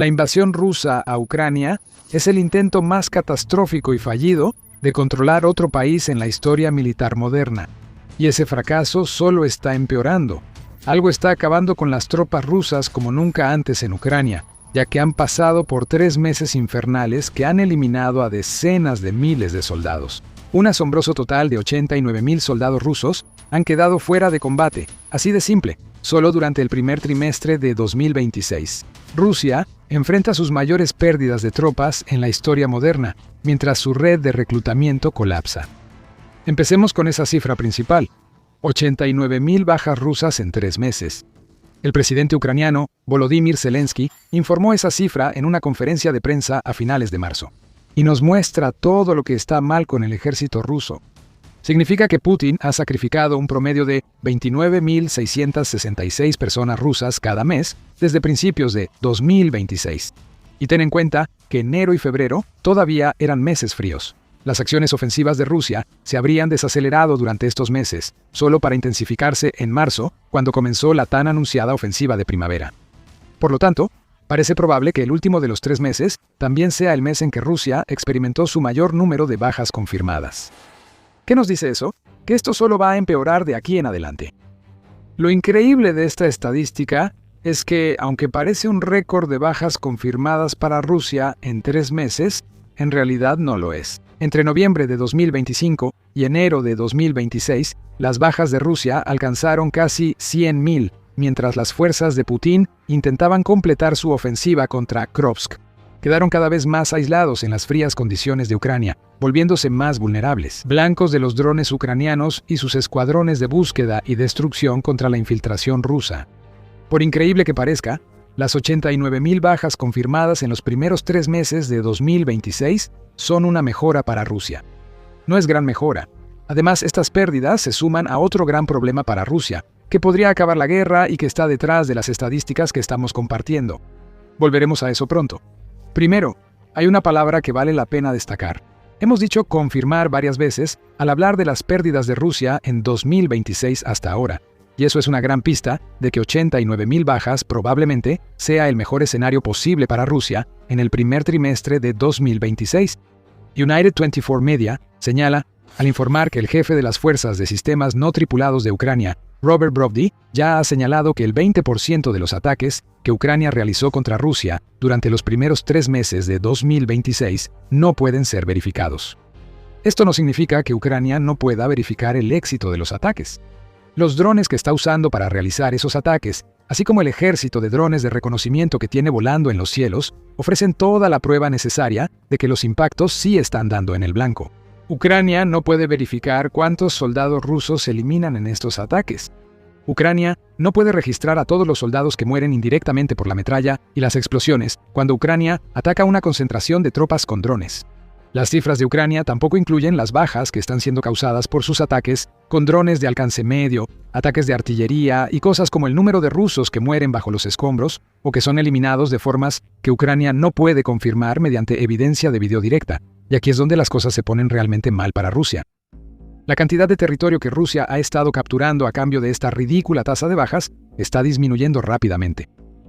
La invasión rusa a Ucrania es el intento más catastrófico y fallido de controlar otro país en la historia militar moderna. Y ese fracaso solo está empeorando. Algo está acabando con las tropas rusas como nunca antes en Ucrania, ya que han pasado por 3 meses infernales que han eliminado a decenas de miles de soldados. Un asombroso total de 89.000 soldados rusos han quedado fuera de combate, así de simple, solo durante el primer trimestre de 2026. Rusia enfrenta sus mayores pérdidas de tropas en la historia moderna, mientras su red de reclutamiento colapsa. Empecemos con esa cifra principal: 89.000 bajas rusas en 3 meses. El presidente ucraniano, Volodymyr Zelensky, informó esa cifra en una conferencia de prensa a finales de marzo. Y nos muestra todo lo que está mal con el ejército ruso. Significa que Putin ha sacrificado un promedio de 29.666 personas rusas cada mes desde principios de 2026. Y ten en cuenta que enero y febrero todavía eran meses fríos. Las acciones ofensivas de Rusia se habrían desacelerado durante estos meses, solo para intensificarse en marzo, cuando comenzó la tan anunciada ofensiva de primavera. Por lo tanto, parece probable que el último de los 3 meses también sea el mes en que Rusia experimentó su mayor número de bajas confirmadas. ¿Qué nos dice eso? Que esto solo va a empeorar de aquí en adelante. Lo increíble de esta estadística es que, aunque parece un récord de bajas confirmadas para Rusia en 3 meses, en realidad no lo es. Entre noviembre de 2025 y enero de 2026, las bajas de Rusia alcanzaron casi 100.000, mientras las fuerzas de Putin intentaban completar su ofensiva contra Krovsk. Quedaron cada vez más aislados en las frías condiciones de Ucrania, volviéndose más vulnerables, blancos de los drones ucranianos y sus escuadrones de búsqueda y destrucción contra la infiltración rusa. Por increíble que parezca, las 89.000 bajas confirmadas en los primeros 3 meses de 2026 son una mejora para Rusia. No es gran mejora. Además, estas pérdidas se suman a otro gran problema para Rusia, que podría acabar la guerra y que está detrás de las estadísticas que estamos compartiendo. Volveremos a eso pronto. Primero, hay una palabra que vale la pena destacar. Hemos dicho confirmar varias veces al hablar de las pérdidas de Rusia en 2026 hasta ahora, y eso es una gran pista de que 89.000 bajas probablemente sea el mejor escenario posible para Rusia en el primer trimestre de 2026. United 24 Media señala, al informar que el jefe de las fuerzas de sistemas no tripulados de Ucrania, Robert Brovdy, ya ha señalado que el 20% de los ataques que Ucrania realizó contra Rusia durante los primeros 3 meses de 2026 no pueden ser verificados. Esto no significa que Ucrania no pueda verificar el éxito de los ataques. Los drones que está usando para realizar esos ataques, así como el ejército de drones de reconocimiento que tiene volando en los cielos, ofrecen toda la prueba necesaria de que los impactos sí están dando en el blanco. Ucrania no puede verificar cuántos soldados rusos se eliminan en estos ataques. Ucrania no puede registrar a todos los soldados que mueren indirectamente por la metralla y las explosiones cuando Ucrania ataca una concentración de tropas con drones. Las cifras de Ucrania tampoco incluyen las bajas que están siendo causadas por sus ataques con drones de alcance medio, ataques de artillería y cosas como el número de rusos que mueren bajo los escombros o que son eliminados de formas que Ucrania no puede confirmar mediante evidencia de video directa. Y aquí es donde las cosas se ponen realmente mal para Rusia. La cantidad de territorio que Rusia ha estado capturando a cambio de esta ridícula tasa de bajas está disminuyendo rápidamente.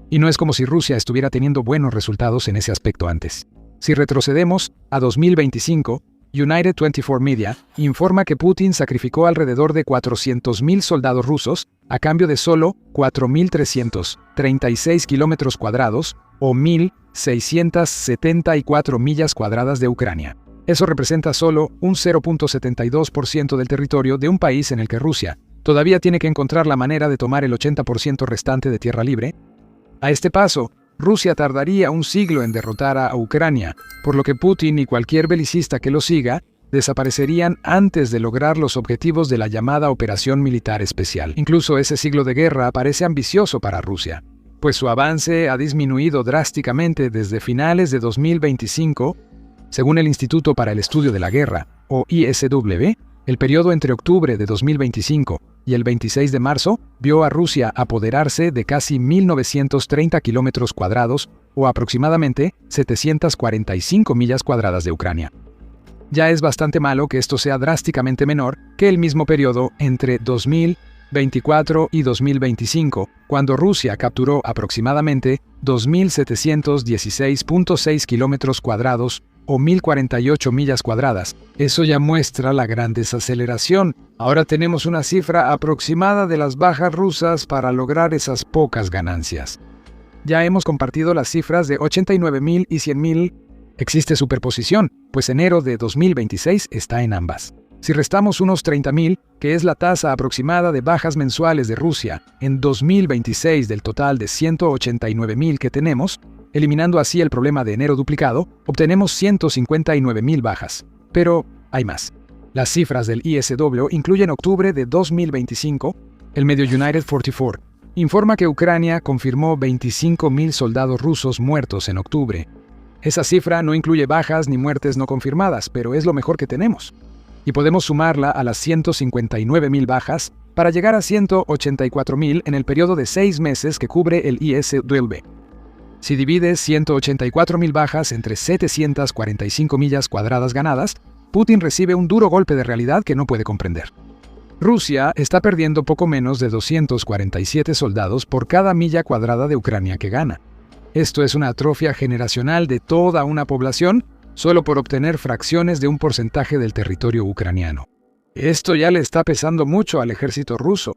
Y no es como si Rusia estuviera teniendo buenos resultados en ese aspecto antes. Si retrocedemos a 2025, United 24 Media informa que Putin sacrificó alrededor de 400.000 soldados rusos a cambio de solo 4.336 kilómetros cuadrados o 1.674 millas cuadradas de Ucrania. Eso representa solo un 0.72% del territorio de un país en el que Rusia todavía tiene que encontrar la manera de tomar el 80% restante de tierra libre. A este paso, Rusia tardaría un siglo en derrotar a Ucrania, por lo que Putin y cualquier belicista que lo siga desaparecerían antes de lograr los objetivos de la llamada Operación Militar Especial. Incluso ese siglo de guerra parece ambicioso para Rusia, pues su avance ha disminuido drásticamente desde finales de 2025. Según el Instituto para el Estudio de la Guerra, o ISW, el periodo entre octubre de 2025 y el 26 de marzo vio a Rusia apoderarse de casi 1.930 kilómetros cuadrados o aproximadamente 745 millas cuadradas de Ucrania. Ya es bastante malo que esto sea drásticamente menor que el mismo periodo entre 2000 2024 y 2025, cuando Rusia capturó aproximadamente 2.716.6 kilómetros cuadrados o 1.048 millas cuadradas. Eso ya muestra la gran desaceleración. Ahora tenemos una cifra aproximada de las bajas rusas para lograr esas pocas ganancias. Ya hemos compartido las cifras de 89.000 y 100.000. Existe superposición, pues enero de 2026 está en ambas. Si restamos unos 30.000, que es la tasa aproximada de bajas mensuales de Rusia en 2026 del total de 189.000 que tenemos, eliminando así el problema de enero duplicado, obtenemos 159.000 bajas. Pero hay más. Las cifras del ISW incluyen octubre de 2025. El medio United 44 informa que Ucrania confirmó 25.000 soldados rusos muertos en octubre. Esa cifra no incluye bajas ni muertes no confirmadas, pero es lo mejor que tenemos. Y podemos sumarla a las 159.000 bajas para llegar a 184.000 en el periodo de 6 meses que cubre el ISW. Si divides 184.000 bajas entre 745 millas cuadradas ganadas, Putin recibe un duro golpe de realidad que no puede comprender. Rusia está perdiendo poco menos de 247 soldados por cada milla cuadrada de Ucrania que gana. Esto es una atrofia generacional de toda una población solo por obtener fracciones de un porcentaje del territorio ucraniano. Esto ya le está pesando mucho al ejército ruso.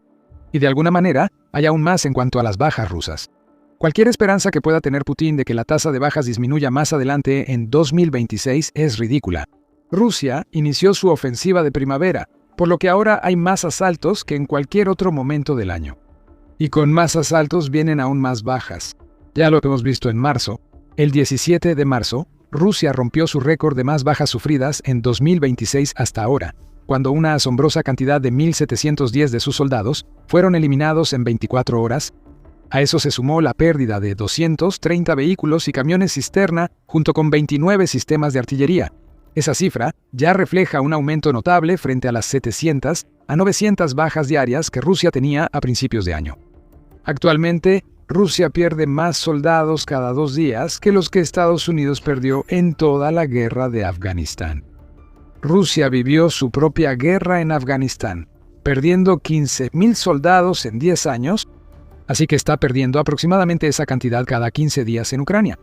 Y de alguna manera, hay aún más en cuanto a las bajas rusas. Cualquier esperanza que pueda tener Putin de que la tasa de bajas disminuya más adelante en 2026 es ridícula. Rusia inició su ofensiva de primavera, por lo que ahora hay más asaltos que en cualquier otro momento del año. Y con más asaltos vienen aún más bajas. Ya lo hemos visto en marzo. El 17 de marzo, Rusia rompió su récord de más bajas sufridas en 2026 hasta ahora, cuando una asombrosa cantidad de 1.710 de sus soldados fueron eliminados en 24 horas. A eso se sumó la pérdida de 230 vehículos y camiones cisterna junto con 29 sistemas de artillería. Esa cifra ya refleja un aumento notable frente a las 700 a 900 bajas diarias que Rusia tenía a principios de año. Actualmente, Rusia pierde más soldados cada 2 días que los que Estados Unidos perdió en toda la guerra de Afganistán. Rusia vivió su propia guerra en Afganistán, perdiendo 15.000 soldados en 10 años, así que está perdiendo aproximadamente esa cantidad cada 15 días en Ucrania.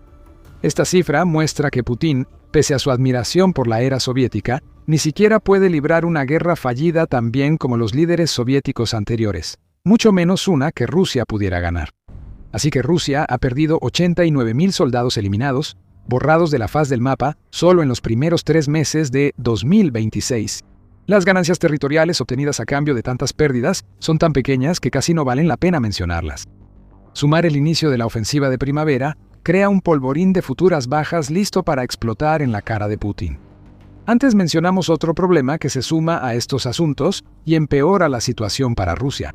Esta cifra muestra que Putin, pese a su admiración por la era soviética, ni siquiera puede librar una guerra fallida tan bien como los líderes soviéticos anteriores, mucho menos una que Rusia pudiera ganar. Así que Rusia ha perdido 89.000 soldados eliminados, borrados de la faz del mapa, solo en los primeros 3 meses de 2026. Las ganancias territoriales obtenidas a cambio de tantas pérdidas son tan pequeñas que casi no valen la pena mencionarlas. Sumar el inicio de la ofensiva de primavera crea un polvorín de futuras bajas listo para explotar en la cara de Putin. Antes mencionamos otro problema que se suma a estos asuntos y empeora la situación para Rusia.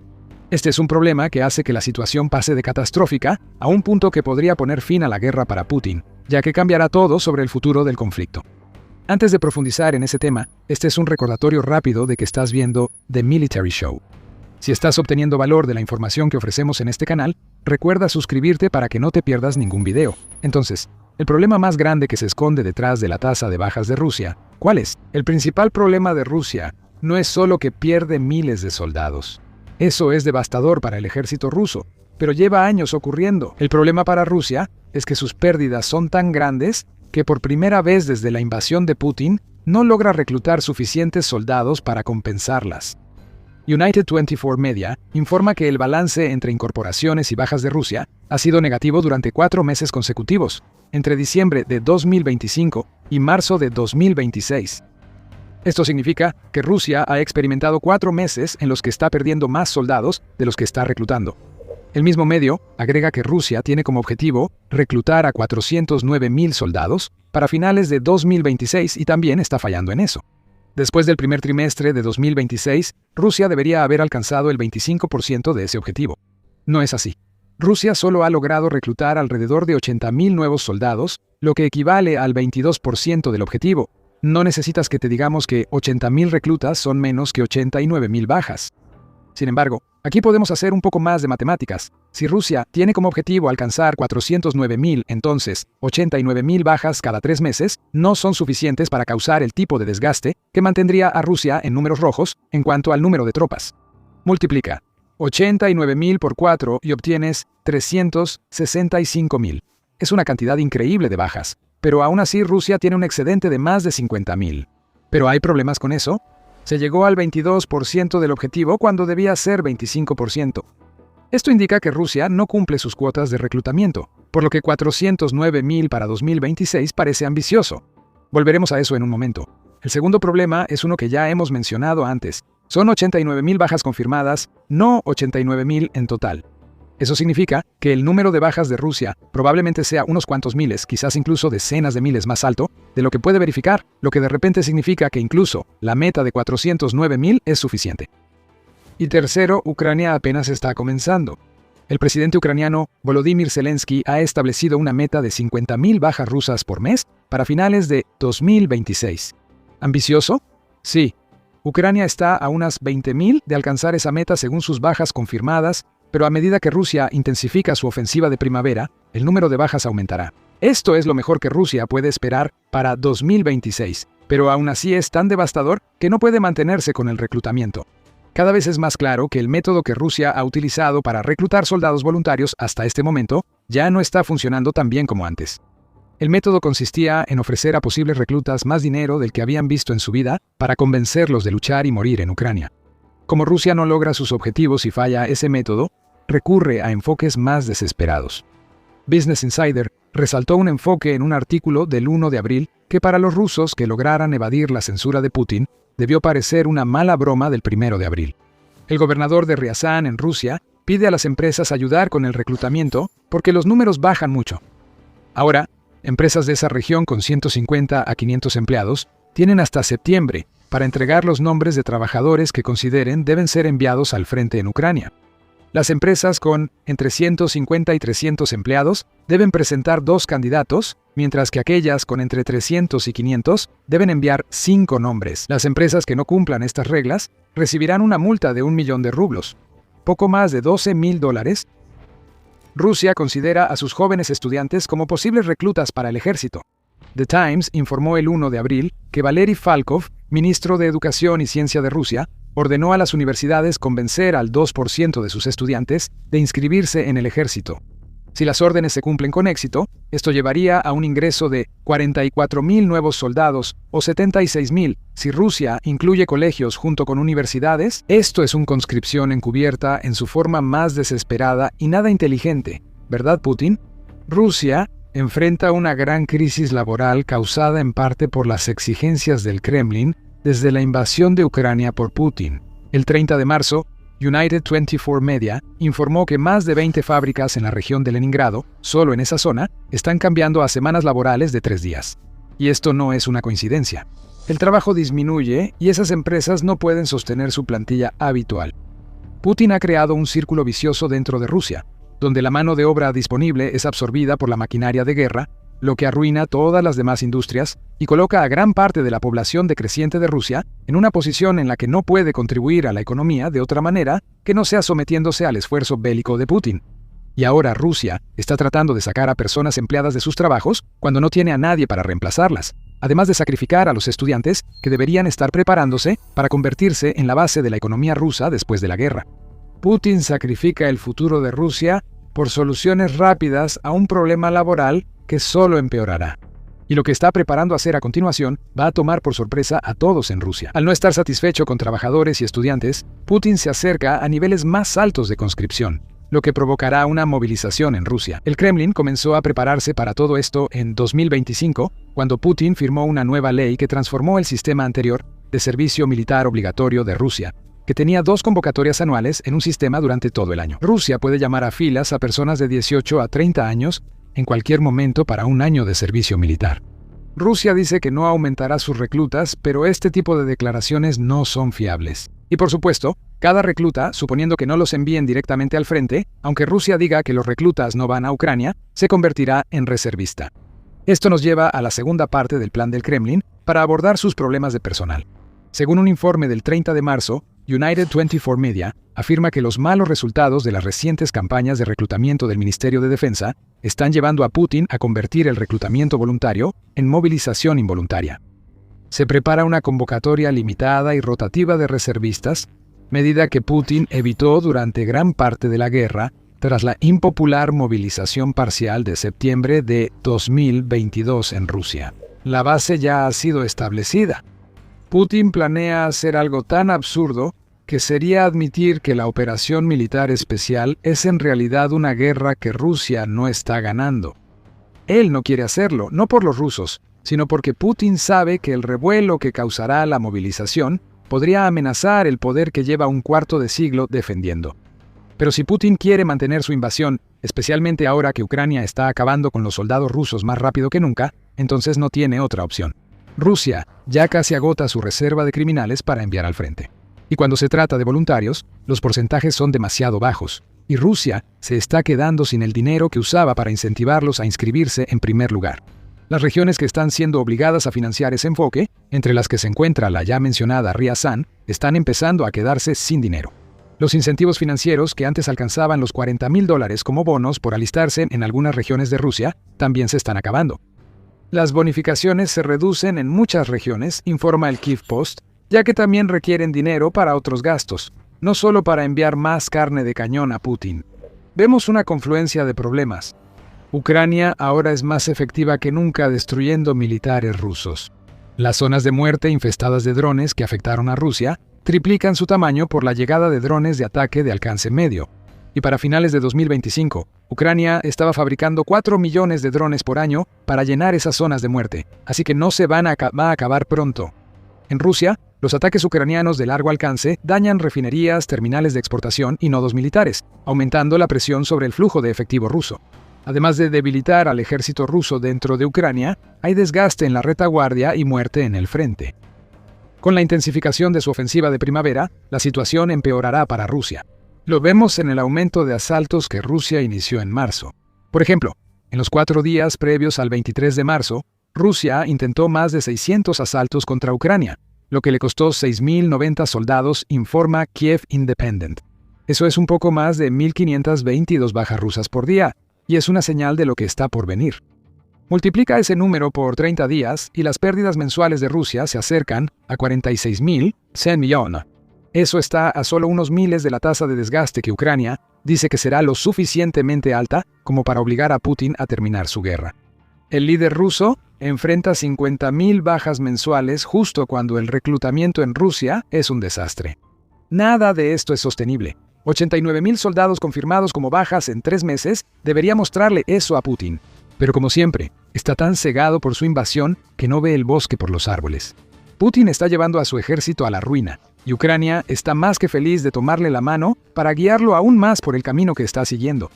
Este es un problema que hace que la situación pase de catastrófica a un punto que podría poner fin a la guerra para Putin, ya que cambiará todo sobre el futuro del conflicto. Antes de profundizar en ese tema, este es un recordatorio rápido de que estás viendo The Military Show. Si estás obteniendo valor de la información que ofrecemos en este canal, recuerda suscribirte para que no te pierdas ningún video. Entonces, el problema más grande que se esconde detrás de la tasa de bajas de Rusia, ¿cuál es? El principal problema de Rusia no es solo que pierde miles de soldados. Eso es devastador para el ejército ruso, pero lleva años ocurriendo. El problema para Rusia es que sus pérdidas son tan grandes que por primera vez desde la invasión de Putin no logra reclutar suficientes soldados para compensarlas. United 24 Media informa que el balance entre incorporaciones y bajas de Rusia ha sido negativo durante 4 meses consecutivos, entre diciembre de 2025 y marzo de 2026. Esto significa que Rusia ha experimentado 4 meses en los que está perdiendo más soldados de los que está reclutando. El mismo medio agrega que Rusia tiene como objetivo reclutar a 409.000 soldados para finales de 2026 y también está fallando en eso. Después del primer trimestre de 2026, Rusia debería haber alcanzado el 25% de ese objetivo. No es así. Rusia solo ha logrado reclutar alrededor de 80.000 nuevos soldados, lo que equivale al 22% del objetivo. No necesitas que te digamos que 80.000 reclutas son menos que 89.000 bajas. Sin embargo, aquí podemos hacer un poco más de matemáticas. Si Rusia tiene como objetivo alcanzar 409.000, entonces 89.000 bajas cada 3 meses no son suficientes para causar el tipo de desgaste que mantendría a Rusia en números rojos en cuanto al número de tropas. Multiplica 89.000 por 4 y obtienes 365.000. Es una cantidad increíble de bajas, pero aún así Rusia tiene un excedente de más de 50.000. ¿Pero hay problemas con eso? Se llegó al 22% del objetivo cuando debía ser 25%. Esto indica que Rusia no cumple sus cuotas de reclutamiento, por lo que 409.000 para 2026 parece ambicioso. Volveremos a eso en un momento. El segundo problema es uno que ya hemos mencionado antes. Son 89.000 bajas confirmadas, no 89.000 en total. Eso significa que el número de bajas de Rusia probablemente sea unos cuantos miles, quizás incluso decenas de miles más alto de lo que puede verificar, lo que de repente significa que incluso la meta de 409.000 es suficiente. Y tercero, Ucrania apenas está comenzando. El presidente ucraniano Volodymyr Zelensky ha establecido una meta de 50.000 bajas rusas por mes para finales de 2026. ¿Ambicioso? Sí. Ucrania está a unas 20.000 de alcanzar esa meta según sus bajas confirmadas, pero a medida que Rusia intensifica su ofensiva de primavera, el número de bajas aumentará. Esto es lo mejor que Rusia puede esperar para 2026, pero aún así es tan devastador que no puede mantenerse con el reclutamiento. Cada vez es más claro que el método que Rusia ha utilizado para reclutar soldados voluntarios hasta este momento ya no está funcionando tan bien como antes. El método consistía en ofrecer a posibles reclutas más dinero del que habían visto en su vida para convencerlos de luchar y morir en Ucrania. Como Rusia no logra sus objetivos y falla ese método, recurre a enfoques más desesperados. Business Insider resaltó un enfoque en un artículo del 1 de abril que para los rusos que lograran evadir la censura de Putin debió parecer una mala broma del 1 de abril. El gobernador de Ryazan en Rusia pide a las empresas ayudar con el reclutamiento porque los números bajan mucho. Ahora, empresas de esa región con 150 a 500 empleados tienen hasta septiembre para entregar los nombres de trabajadores que consideren deben ser enviados al frente en Ucrania. Las empresas con entre 150 y 300 empleados deben presentar 2 candidatos, mientras que aquellas con entre 300 y 500 deben enviar 5 nombres. Las empresas que no cumplan estas reglas recibirán una multa de 1 millón de rublos, poco más de $12.000. Rusia considera a sus jóvenes estudiantes como posibles reclutas para el ejército. The Times informó el 1 de abril que Valery Falkov, ministro de Educación y Ciencia de Rusia, ordenó a las universidades convencer al 2% de sus estudiantes de inscribirse en el ejército. Si las órdenes se cumplen con éxito, esto llevaría a un ingreso de 44.000 nuevos soldados o 76.000 si Rusia incluye colegios junto con universidades. Esto es una conscripción encubierta en su forma más desesperada y nada inteligente, ¿verdad, Putin? Rusia enfrenta una gran crisis laboral causada en parte por las exigencias del Kremlin desde la invasión de Ucrania por Putin. El 30 de marzo, United 24 Media informó que más de 20 fábricas en la región de Leningrado, solo en esa zona, están cambiando a semanas laborales de 3 días. Y esto no es una coincidencia. El trabajo disminuye y esas empresas no pueden sostener su plantilla habitual. Putin ha creado un círculo vicioso dentro de Rusia, donde la mano de obra disponible es absorbida por la maquinaria de guerra, lo que arruina todas las demás industrias y coloca a gran parte de la población decreciente de Rusia en una posición en la que no puede contribuir a la economía de otra manera que no sea sometiéndose al esfuerzo bélico de Putin. Y ahora Rusia está tratando de sacar a personas empleadas de sus trabajos cuando no tiene a nadie para reemplazarlas, además de sacrificar a los estudiantes que deberían estar preparándose para convertirse en la base de la economía rusa después de la guerra. Putin sacrifica el futuro de Rusia por soluciones rápidas a un problema laboral que solo empeorará. Y lo que está preparando hacer a continuación va a tomar por sorpresa a todos en Rusia. Al no estar satisfecho con trabajadores y estudiantes, Putin se acerca a niveles más altos de conscripción, lo que provocará una movilización en Rusia. El Kremlin comenzó a prepararse para todo esto en 2025, cuando Putin firmó una nueva ley que transformó el sistema anterior de servicio militar obligatorio de Rusia, que tenía 2 convocatorias anuales en un sistema durante todo el año. Rusia puede llamar a filas a personas de 18 a 30 años en cualquier momento para un año de servicio militar. Rusia dice que no aumentará sus reclutas, pero este tipo de declaraciones no son fiables. Y por supuesto, cada recluta, suponiendo que no los envíen directamente al frente, aunque Rusia diga que los reclutas no van a Ucrania, se convertirá en reservista. Esto nos lleva a la segunda parte del plan del Kremlin para abordar sus problemas de personal. Según un informe del 30 de marzo, United 24 Media afirma que los malos resultados de las recientes campañas de reclutamiento del Ministerio de Defensa están llevando a Putin a convertir el reclutamiento voluntario en movilización involuntaria. Se prepara una convocatoria limitada y rotativa de reservistas, medida que Putin evitó durante gran parte de la guerra tras la impopular movilización parcial de septiembre de 2022 en Rusia. La base ya ha sido establecida. Putin planea hacer algo tan absurdo que sería admitir que la operación militar especial es en realidad una guerra que Rusia no está ganando. Él no quiere hacerlo, no por los rusos, sino porque Putin sabe que el revuelo que causará la movilización podría amenazar el poder que lleva un cuarto de siglo defendiendo. Pero si Putin quiere mantener su invasión, especialmente ahora que Ucrania está acabando con los soldados rusos más rápido que nunca, entonces no tiene otra opción. Rusia ya casi agota su reserva de criminales para enviar al frente. Y cuando se trata de voluntarios, los porcentajes son demasiado bajos, y Rusia se está quedando sin el dinero que usaba para incentivarlos a inscribirse en primer lugar. Las regiones que están siendo obligadas a financiar ese enfoque, entre las que se encuentra la ya mencionada Ryazan, están empezando a quedarse sin dinero. Los incentivos financieros que antes alcanzaban los $40,000 como bonos por alistarse en algunas regiones de Rusia también se están acabando. Las bonificaciones se reducen en muchas regiones, informa el Kyiv Post, ya que también requieren dinero para otros gastos, no solo para enviar más carne de cañón a Putin. Vemos una confluencia de problemas. Ucrania ahora es más efectiva que nunca destruyendo militares rusos. Las zonas de muerte infestadas de drones que afectaron a Rusia triplican su tamaño por la llegada de drones de ataque de alcance medio. Y para finales de 2025, Ucrania estaba fabricando 4 millones de drones por año para llenar esas zonas de muerte, así que no se va a acabar pronto. En Rusia, los ataques ucranianos de largo alcance dañan refinerías, terminales de exportación y nodos militares, aumentando la presión sobre el flujo de efectivo ruso. Además de debilitar al ejército ruso dentro de Ucrania, hay desgaste en la retaguardia y muerte en el frente. Con la intensificación de su ofensiva de primavera, la situación empeorará para Rusia. Lo vemos en el aumento de asaltos que Rusia inició en marzo. Por ejemplo, en los 4 días previos al 23 de marzo, Rusia intentó más de 600 asaltos contra Ucrania, lo que le costó 6.090 soldados, informa Kiev Independent. Eso es un poco más de 1.522 bajas rusas por día, y es una señal de lo que está por venir. Multiplica ese número por 30 días y las pérdidas mensuales de Rusia se acercan a 46.100 millones. Eso está a solo unos miles de la tasa de desgaste que Ucrania dice que será lo suficientemente alta como para obligar a Putin a terminar su guerra. El líder ruso enfrenta 50.000 bajas mensuales justo cuando el reclutamiento en Rusia es un desastre. Nada de esto es sostenible. 89.000 soldados confirmados como bajas en 3 meses debería mostrarle eso a Putin. Pero como siempre, está tan cegado por su invasión que no ve el bosque por los árboles. Putin está llevando a su ejército a la ruina, y Ucrania está más que feliz de tomarle la mano para guiarlo aún más por el camino que está siguiendo.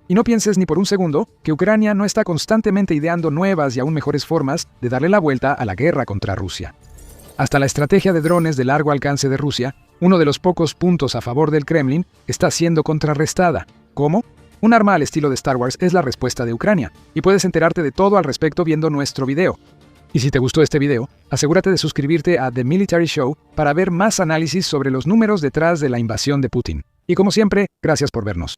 Y no pienses ni por un segundo que Ucrania no está constantemente ideando nuevas y aún mejores formas de darle la vuelta a la guerra contra Rusia. Hasta la estrategia de drones de largo alcance de Rusia, uno de los pocos puntos a favor del Kremlin, está siendo contrarrestada. ¿Cómo? Un arma al estilo de Star Wars es la respuesta de Ucrania, y puedes enterarte de todo al respecto viendo nuestro video. Y si te gustó este video, asegúrate de suscribirte a The Military Show para ver más análisis sobre los números detrás de la invasión de Putin. Y como siempre, gracias por vernos.